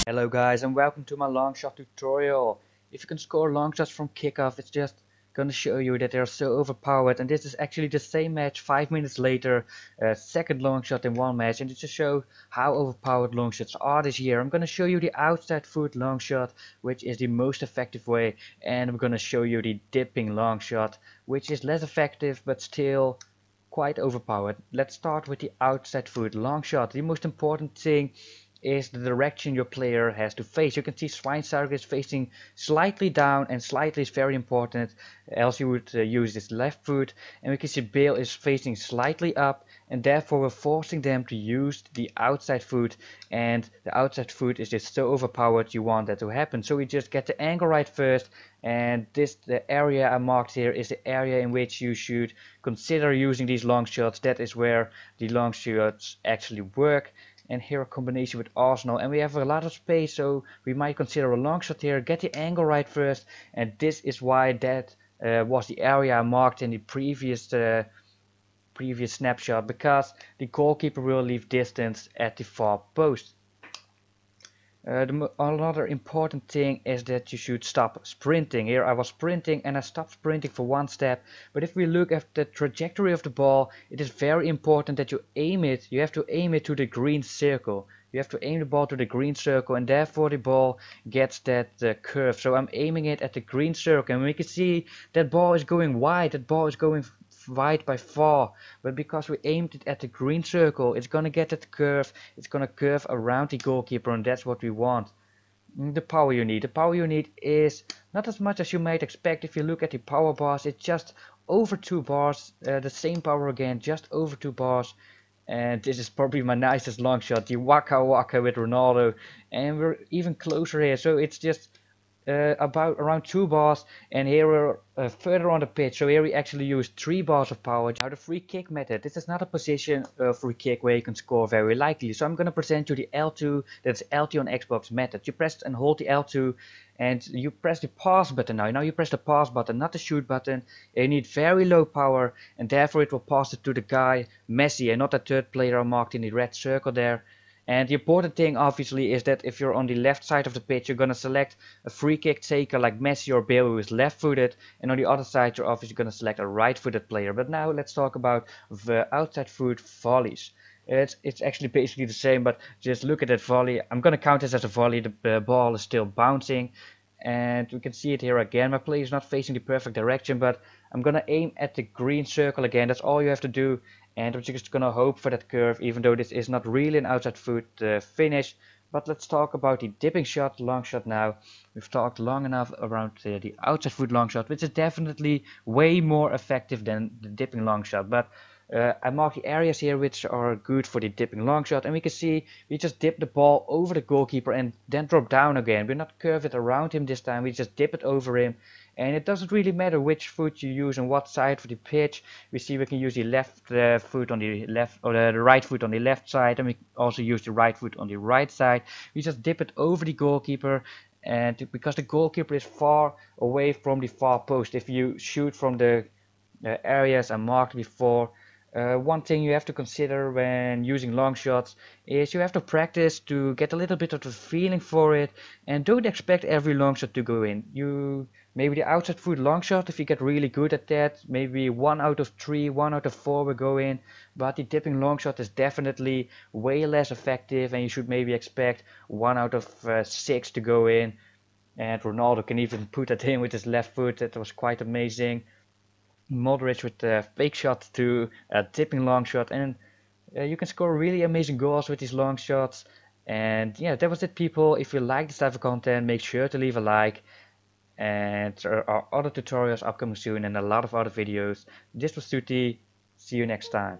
Hello guys and welcome to my long shot tutorial. If you can score long shots from kickoff, it's just gonna show you that they're so overpowered, and this is actually the same match 5 minutes later, second long shot in one match, and it just shows how overpowered long shots are this year. I'm gonna show you the outside foot long shot, which is the most effective way, and I'm gonna show you the dipping long shot, which is less effective but still quite overpowered. Let's start with the outside foot long shot. The most important thing is the direction your player has to face. You can see Schweinsteiger is facing slightly down, and slightly is very important, else you would use his left foot. And we can see Bale is facing slightly up, and therefore we're forcing them to use the outside foot, and the outside foot is just so overpowered you want that to happen. So we just get the angle right first, and the area I marked here is the area in which you should consider using these long shots. That is where the long shots actually work. And here a combination with Arsenal, and we have a lot of space, so we might consider a long shot here, get the angle right first, and this is why that was the area I marked in the previous snapshot, because the goalkeeper will leave distance at the far post. Another important thing is that you should stop sprinting. Here I was sprinting and I stopped sprinting for one step, but if we look at the trajectory of the ball, it is very important that you aim it. You have to aim it to the green circle. You have to aim the ball to the green circle, and therefore the ball gets that curve. So I'm aiming it at the green circle, and we can see that ball is going wide. That ball is going wide by far, but because we aimed it at the green circle, it's gonna get that curve. It's gonna curve around the goalkeeper, and that's what we want. The power you need is not as much as you might expect. If you look at the power bars, it's just over 2 bars, the same power again, just over 2 bars. And this is probably my nicest long shot, the Waka Waka with Ronaldo, and we're even closer here, so it's just about around 2 bars, and here we're further on the pitch, so here we actually use 3 bars of power. Now the free kick method, this is not a position free kick where you can score very likely, so I'm going to present you the L2, that's LT on Xbox method. You press and hold the L2 and you press the pass button. Now you press the pass button, not the shoot button. You need very low power, and therefore it will pass it to the guy Messi and not the third player marked in the red circle there. And the important thing obviously is that if you're on the left side of the pitch, you're going to select a free kick taker like Messi or Bale, who is left footed, and on the other side you're obviously going to select a right footed player. But now let's talk about the outside foot volleys. It's actually basically the same, but just look at that volley. I'm going to count this as a volley. The ball is still bouncing, and we can see it here again. My play is not facing the perfect direction, but I'm going to aim at the green circle again. That's all you have to do. And I'm just gonna hope for that curve, even though this is not really an outside foot finish. But let's talk about the dipping shot, long shot now. We've talked long enough around the outside foot long shot, which is definitely way more effective than the dipping long shot. But I mark the areas here which are good for the dipping long shot, and we can see we just dip the ball over the goalkeeper and then drop down again. We're not curve it around him this time, we just dip it over him. And it doesn't really matter which foot you use on what side of the pitch. We see we can use the left foot on the left, or the right foot on the left side, and we also use the right foot on the right side. We just dip it over the goalkeeper, and because the goalkeeper is far away from the far post, if you shoot from the areas I marked before, one thing you have to consider when using long shots is you have to practice to get a little bit of the feeling for it, and don't expect every long shot to go in. Maybe the outside foot long shot, if you get really good at that, maybe 1 out of 3, 1 out of 4 will go in, but the dipping long shot is definitely way less effective, and you should maybe expect 1 out of 6 to go in. And Ronaldo can even put that in with his left foot. That was quite amazing. Modric with the fake shot to a dipping long shot, and you can score really amazing goals with these long shots. And yeah, that was it, people. If you like this type of content, make sure to leave a like, and there are other tutorials upcoming soon and a lot of other videos. This was SOETIE. See you next time.